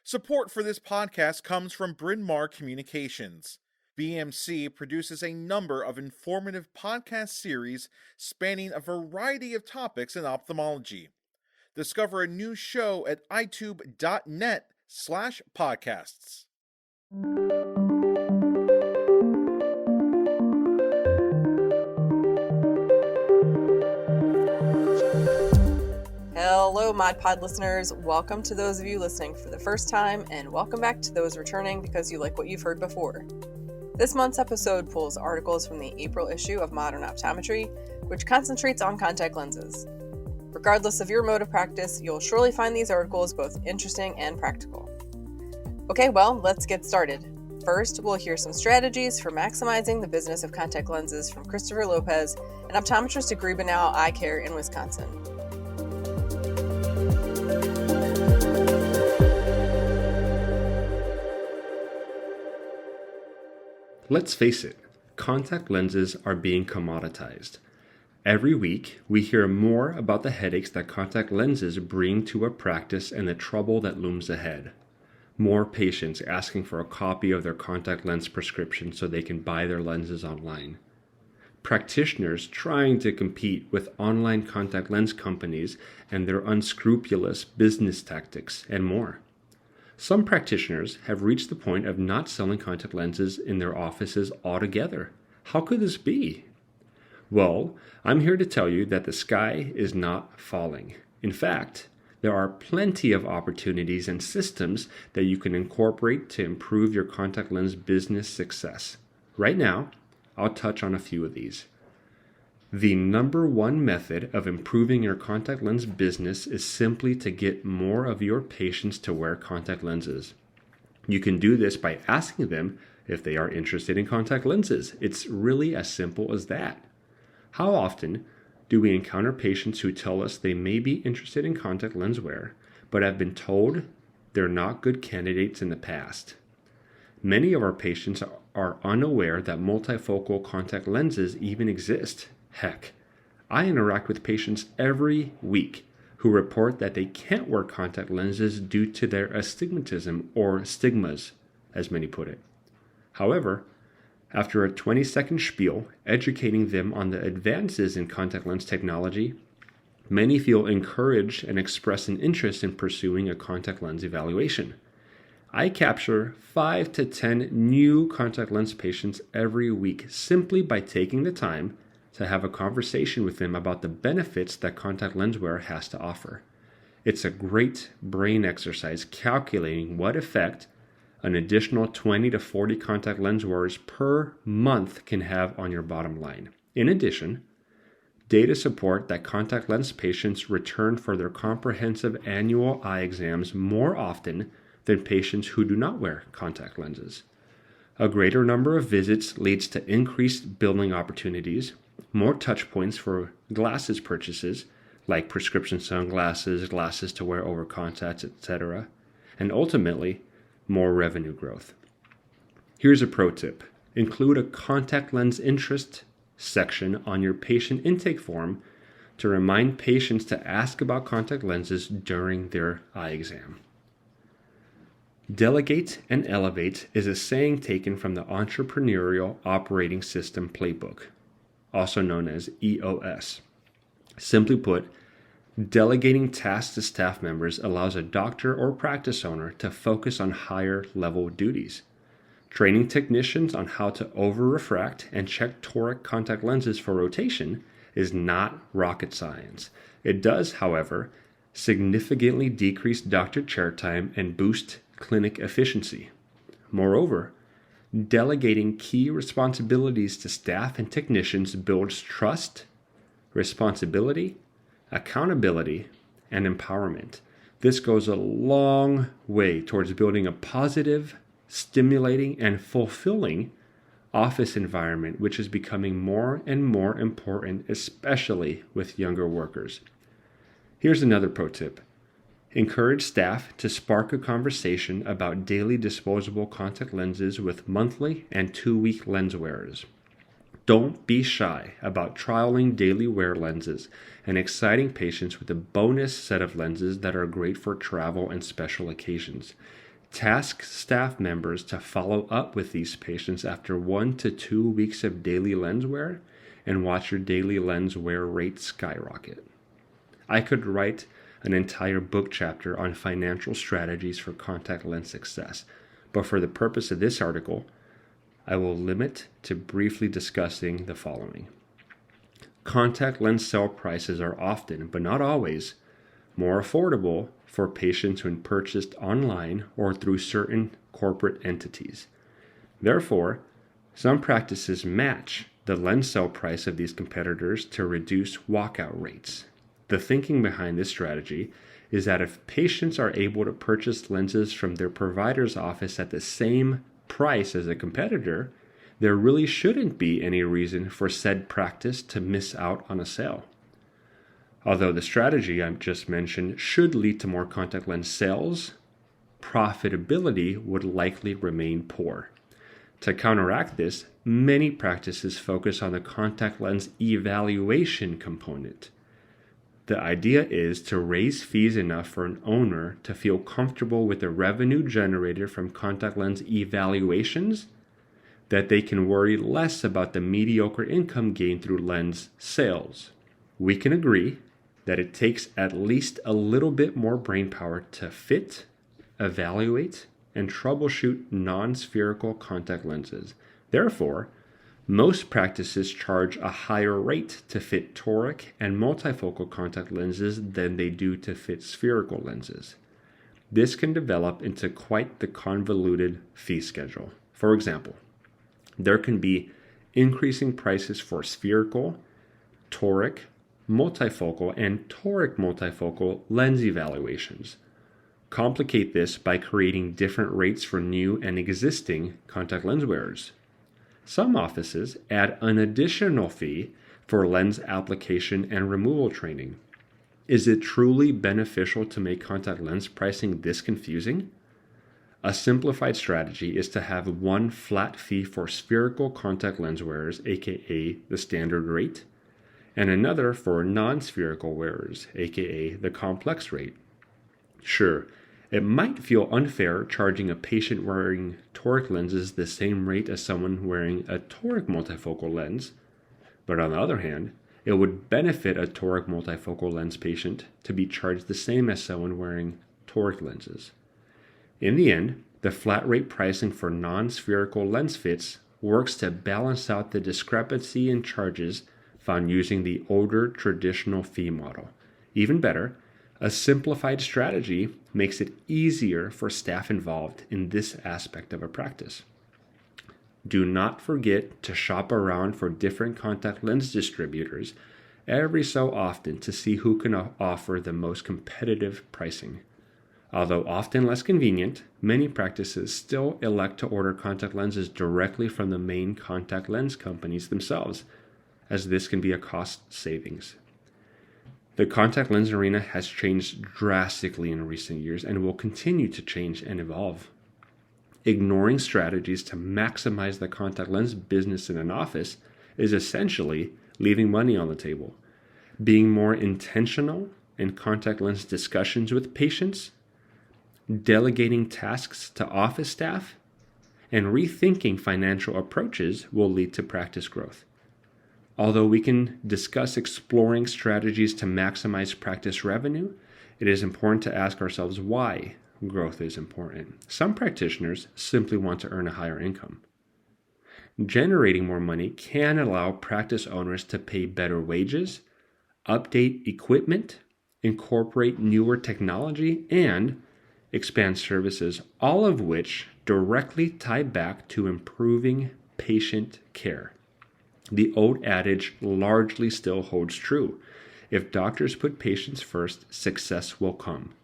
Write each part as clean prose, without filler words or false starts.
Support for this podcast comes from Bryn Mawr Communications. BMC produces a number of informative podcast series spanning a variety of topics in ophthalmology. Discover a new show at itube.net/podcasts. Hello, ModPod listeners. Welcome to those of you listening for the first time, and welcome back to those returning because you like what you've heard before. This month's episode pulls articles from the April issue of Modern Optometry, which concentrates on contact lenses. Regardless of your mode of practice, you'll surely find these articles both interesting and practical. Okay, well, let's get started. First, we'll hear some strategies for maximizing the business of contact lenses from Christopher Lopez, an optometrist at Griebenau Eye Care in Wisconsin. Let's face it, contact lenses are being commoditized. Every week, we hear more about the headaches that contact lenses bring to a practice and the trouble that looms ahead. More patients asking for a copy of their contact lens prescription so they can buy their lenses online. Practitioners trying to compete with online contact lens companies and their unscrupulous business tactics, and more. Some practitioners have reached the point of not selling contact lenses in their offices altogether. How could this be? Well, I'm here to tell you that the sky is not falling. In fact, there are plenty of opportunities and systems that you can incorporate to improve your contact lens business success. Right now, I'll touch on a few of these. The number one method of improving your contact lens business is simply to get more of your patients to wear contact lenses. You can do this by asking them if they are interested in contact lenses. It's really as simple as that. How often do we encounter patients who tell us they may be interested in contact lens wear, but have been told they're not good candidates in the past? Many of our patients are unaware that multifocal contact lenses even exist. Heck, I interact with patients every week who report that they can't wear contact lenses due to their astigmatism, or stigmas, as many put it. However, after a 20-second spiel educating them on the advances in contact lens technology, many feel encouraged and express an interest in pursuing a contact lens evaluation. I capture 5 to 10 new contact lens patients every week simply by taking the time to have a conversation with them about the benefits that contact lens wear has to offer. It's a great brain exercise calculating what effect an additional 20 to 40 contact lens wearers per month can have on your bottom line. In addition, data support that contact lens patients return for their comprehensive annual eye exams more often than patients who do not wear contact lenses. A greater number of visits leads to increased billing opportunities, more touch points for glasses purchases, like prescription sunglasses, glasses to wear over contacts, etc., and ultimately, more revenue growth. Here's a pro tip. Include a contact lens interest section on your patient intake form to remind patients to ask about contact lenses during their eye exam. Delegate and elevate is a saying taken from the Entrepreneurial Operating System Playbook, also known as EOS. Simply put, delegating tasks to staff members allows a doctor or practice owner to focus on higher level duties. Training technicians on how to over-refract and check toric contact lenses for rotation is not rocket science. It does, however, significantly decrease doctor chair time and boost clinic efficiency. Moreover, delegating key responsibilities to staff and technicians builds trust, responsibility, accountability, and empowerment. This goes a long way towards building a positive, stimulating, and fulfilling office environment, which is becoming more and more important, especially with younger workers. Here's another pro tip. Encourage staff to spark a conversation about daily disposable contact lenses with monthly and 2-week lens wearers. Don't be shy about trialing daily wear lenses and exciting patients with a bonus set of lenses that are great for travel and special occasions. Task staff members to follow up with these patients after 1 to 2 weeks of daily lens wear and watch your daily lens wear rate skyrocket. I could write an entire book chapter on financial strategies for contact lens success, but for the purpose of this article, I will limit to briefly discussing the following. Contact lens sale prices are often, but not always, more affordable for patients when purchased online or through certain corporate entities. Therefore, some practices match the lens sale price of these competitors to reduce walkout rates. The thinking behind this strategy is that if patients are able to purchase lenses from their provider's office at the same price as a competitor, there really shouldn't be any reason for said practice to miss out on a sale. Although the strategy I just mentioned should lead to more contact lens sales, profitability would likely remain poor. To counteract this, many practices focus on the contact lens evaluation component. The idea is to raise fees enough for an owner to feel comfortable with the revenue generated from contact lens evaluations, that they can worry less about the mediocre income gained through lens sales. We can agree that it takes at least a little bit more brainpower to fit, evaluate, and troubleshoot non-spherical contact lenses. Therefore, most practices charge a higher rate to fit toric and multifocal contact lenses than they do to fit spherical lenses. This can develop into quite the convoluted fee schedule. For example, there can be increasing prices for spherical, toric, multifocal, and toric multifocal lens evaluations. Complicate this by creating different rates for new and existing contact lens wearers. Some offices add an additional fee for lens application and removal training. Is it truly beneficial to make contact lens pricing this confusing? A simplified strategy is to have one flat fee for spherical contact lens wearers, aka the standard rate, and another for non-spherical wearers, aka the complex rate. Sure, it might feel unfair charging a patient wearing toric lenses the same rate as someone wearing a toric multifocal lens, but on the other hand, it would benefit a toric multifocal lens patient to be charged the same as someone wearing toric lenses. In the end, the flat rate pricing for non-spherical lens fits works to balance out the discrepancy in charges found using the older traditional fee model. Even better, a simplified strategy makes it easier for staff involved in this aspect of a practice. Do not forget to shop around for different contact lens distributors every so often to see who can offer the most competitive pricing. Although often less convenient, many practices still elect to order contact lenses directly from the main contact lens companies themselves, as this can be a cost savings. The contact lens arena has changed drastically in recent years and will continue to change and evolve. Ignoring strategies to maximize the contact lens business in an office is essentially leaving money on the table. Being more intentional in contact lens discussions with patients, delegating tasks to office staff, and rethinking financial approaches will lead to practice growth. Although we can discuss exploring strategies to maximize practice revenue, it is important to ask ourselves why growth is important. Some practitioners simply want to earn a higher income. Generating more money can allow practice owners to pay better wages, update equipment, incorporate newer technology, and expand services, all of which directly tie back to improving patient care. The old adage largely still holds true. If doctors put patients first, success will come.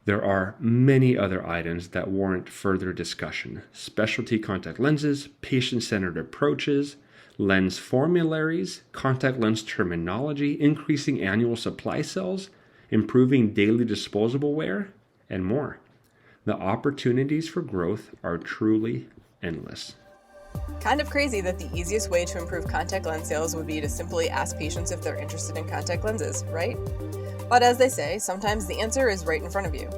There are many other items that warrant further discussion. Specialty contact lenses, patient-centered approaches, lens formularies, contact lens terminology, increasing annual supply sales, improving daily disposable wear, and more. The opportunities for growth are truly endless. Kind of crazy that the easiest way to improve contact lens sales would be to simply ask patients if they're interested in contact lenses, right? But as they say, sometimes the answer is right in front of you.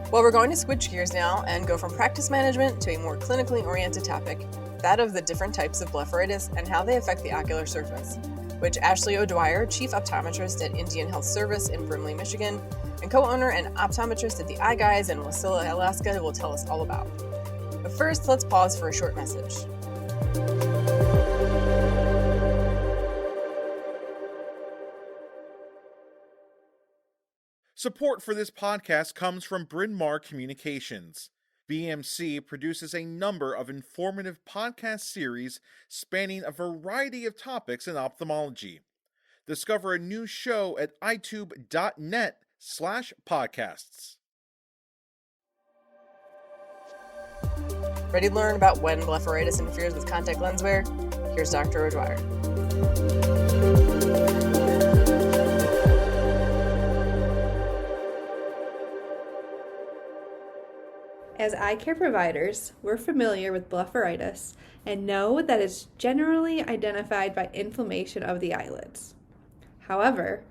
Well, we're going to switch gears now and go from practice management to a more clinically oriented topic, that of the different types of blepharitis and how they affect the ocular surface, which Ashley O'Dwyer, Chief Optometrist at Indian Health Service in Brimley, Michigan, and co-owner and optometrist at the Eye Guys in Wasilla, Alaska, will tell us all about. But first, let's pause for a short message. Support for this podcast comes from Bryn Mawr Communications. BMC produces a number of informative podcast series spanning a variety of topics in ophthalmology. Discover a new show at itube.net/podcasts. Ready to learn about when blepharitis interferes with contact lens wear? Here's Dr. O'Dwyer. As eye care providers, we're familiar with blepharitis and know that it's generally identified by inflammation of the eyelids. However,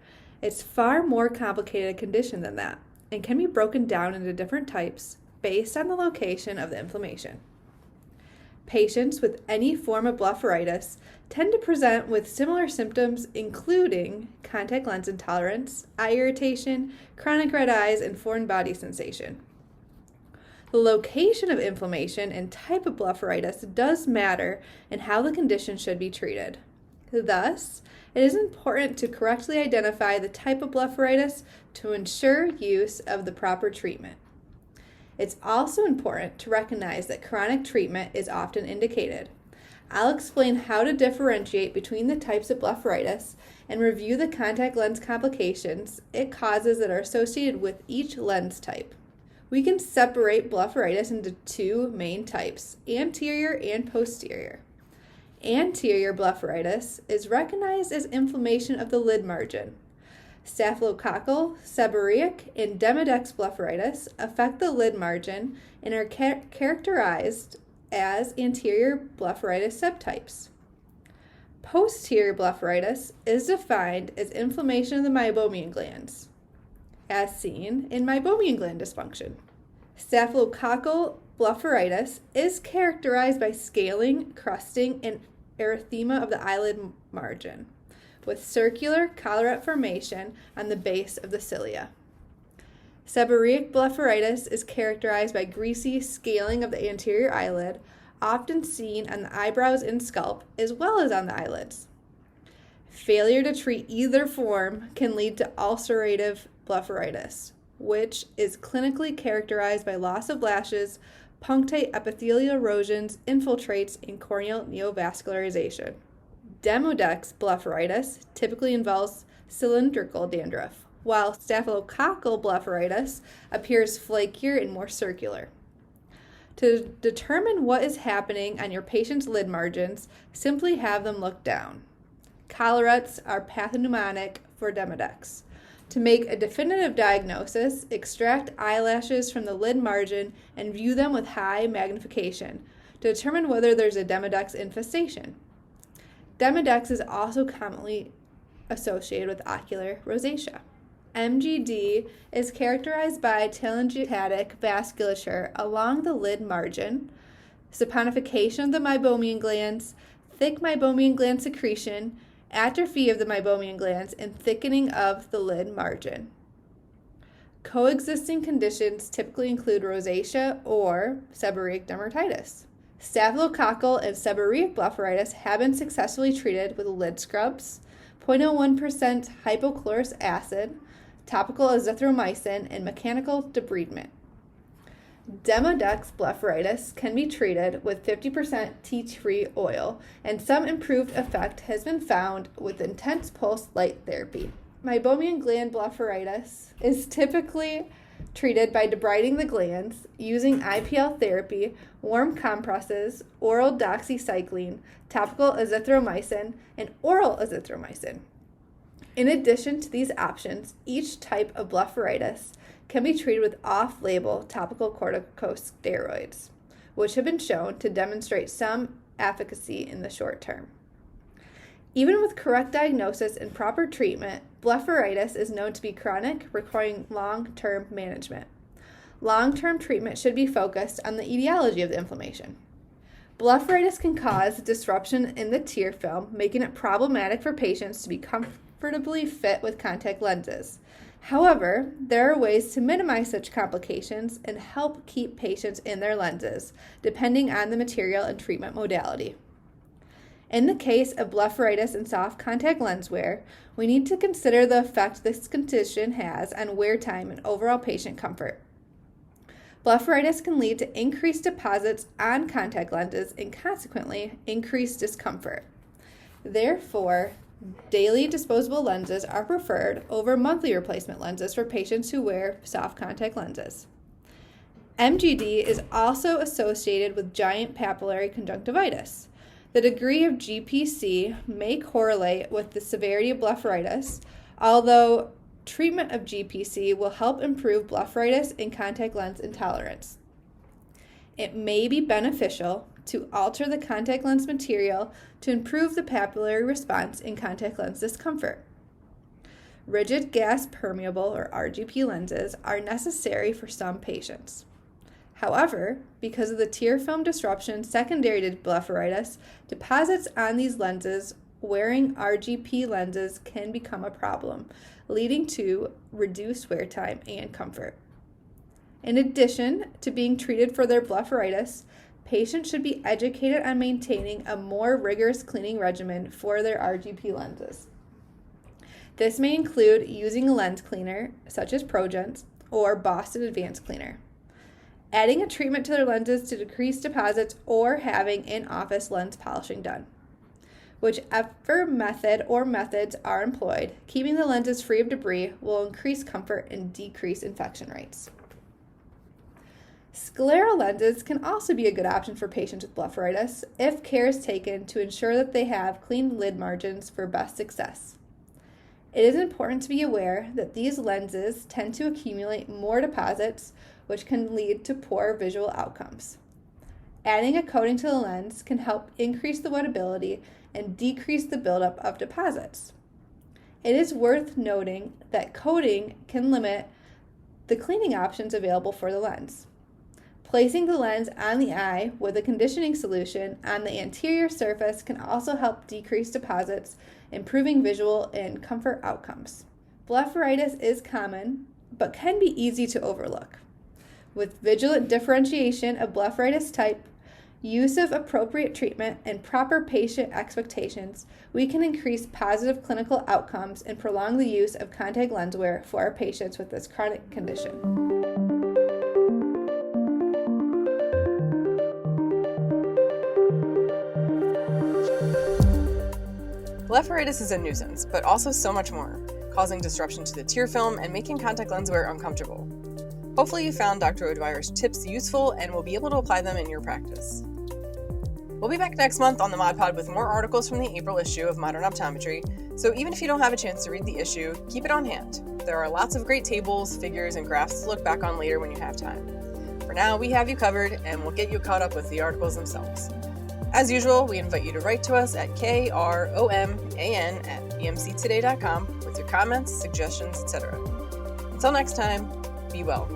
it's far more complicated condition than that and can be broken down into different types based on the location of the inflammation. Patients with any form of blepharitis tend to present with similar symptoms including contact lens intolerance, eye irritation, chronic red eyes, and foreign body sensation. The location of inflammation and type of blepharitis does matter in how the condition should be treated. Thus, it is important to correctly identify the type of blepharitis to ensure use of the proper treatment. It's also important to recognize that chronic treatment is often indicated. I'll explain how to differentiate between the types of blepharitis and review the contact lens complications it causes that are associated with each lens type. We can separate blepharitis into two main types, anterior and posterior. Anterior blepharitis is recognized as inflammation of the lid margin. Staphylococcal, seborrheic, and Demodex blepharitis affect the lid margin and are characterized as anterior blepharitis subtypes. Posterior blepharitis is defined as inflammation of the meibomian glands, as seen in meibomian gland dysfunction. Staphylococcal blepharitis is characterized by scaling, crusting, and erythema of the eyelid margin, with circular collarette formation on the base of the cilia. Seborrheic blepharitis is characterized by greasy scaling of the anterior eyelid, often seen on the eyebrows and scalp, as well as on the eyelids. Failure to treat either form can lead to ulcerative blepharitis, which is clinically characterized by loss of lashes, punctate epithelial erosions, infiltrates, and corneal neovascularization. Demodex blepharitis typically involves cylindrical dandruff, while staphylococcal blepharitis appears flakier and more circular. To determine what is happening on your patient's lid margins, simply have them look down. Collarettes are pathognomonic for Demodex. To make a definitive diagnosis, extract eyelashes from the lid margin and view them with high magnification to determine whether there's a Demodex infestation. Demodex is also commonly associated with ocular rosacea. MGD is characterized by telangiectatic vasculature along the lid margin, saponification of the meibomian glands, thick meibomian gland secretion, atrophy of the meibomian glands, and thickening of the lid margin. Coexisting conditions typically include rosacea or seborrheic dermatitis. Staphylococcal and seborrheic blepharitis have been successfully treated with lid scrubs, 0.01% hypochlorous acid, topical azithromycin, and mechanical debridement. Demodex blepharitis can be treated with 50% tea tree oil, and some improved effect has been found with intense pulse light therapy. Meibomian gland blepharitis is typically treated by debriding the glands using IPL therapy, warm compresses, oral doxycycline, topical azithromycin, and oral azithromycin. In addition to these options, each type of blepharitis can be treated with off-label topical corticosteroids, which have been shown to demonstrate some efficacy in the short term. Even with correct diagnosis and proper treatment, blepharitis is known to be chronic, requiring long-term management. long-term treatment should be focused on the etiology of the inflammation. Blepharitis can cause disruption in the tear film, making it problematic for patients to be comfortably fit with contact lenses. However, there are ways to minimize such complications and help keep patients in their lenses, depending on the material and treatment modality. In the case of blepharitis and soft contact lens wear, we need to consider the effect this condition has on wear time and overall patient comfort. Blepharitis can lead to increased deposits on contact lenses and consequently increased discomfort. Therefore, daily disposable lenses are preferred over monthly replacement lenses for patients who wear soft contact lenses. MGD is also associated with giant papillary conjunctivitis. The degree of GPC may correlate with the severity of blepharitis, although treatment of GPC will help improve blepharitis and contact lens intolerance. It may be beneficial to alter the contact lens material to improve the papillary response in contact lens discomfort. Rigid gas permeable or RGP lenses are necessary for some patients. However, because of the tear film disruption secondary to blepharitis, deposits on these lenses, wearing RGP lenses can become a problem, leading to reduced wear time and comfort. In addition to being treated for their blepharitis, patients should be educated on maintaining a more rigorous cleaning regimen for their RGP lenses. This may include using a lens cleaner, such as ProGens or Boston Advanced Cleaner, adding a treatment to their lenses to decrease deposits, or having in-office lens polishing done. Whichever method or methods are employed, keeping the lenses free of debris will increase comfort and decrease infection rates. Scleral lenses can also be a good option for patients with blepharitis if care is taken to ensure that they have clean lid margins for best success. It is important to be aware that these lenses tend to accumulate more deposits, which can lead to poor visual outcomes. Adding a coating to the lens can help increase the wettability and decrease the buildup of deposits. It is worth noting that coating can limit the cleaning options available for the lens. Placing the lens on the eye with a conditioning solution on the anterior surface can also help decrease deposits, improving visual and comfort outcomes. Blepharitis is common, but can be easy to overlook. With vigilant differentiation of blepharitis type, use of appropriate treatment, and proper patient expectations, we can increase positive clinical outcomes and prolong the use of contact lens wear for our patients with this chronic condition. Blepharitis is a nuisance, but also so much more, causing disruption to the tear film and making contact lens wear uncomfortable. Hopefully you found Dr. O'Dwyer's tips useful and will be able to apply them in your practice. We'll be back next month on the Mod Pod with more articles from the April issue of Modern Optometry, so even if you don't have a chance to read the issue, keep it on hand. There are lots of great tables, figures, and graphs to look back on later when you have time. For now, we have you covered, and we'll get you caught up with the articles themselves. As usual, we invite you to write to us at kroman@bmctoday.com with your comments, suggestions, etc. Until next time, be well.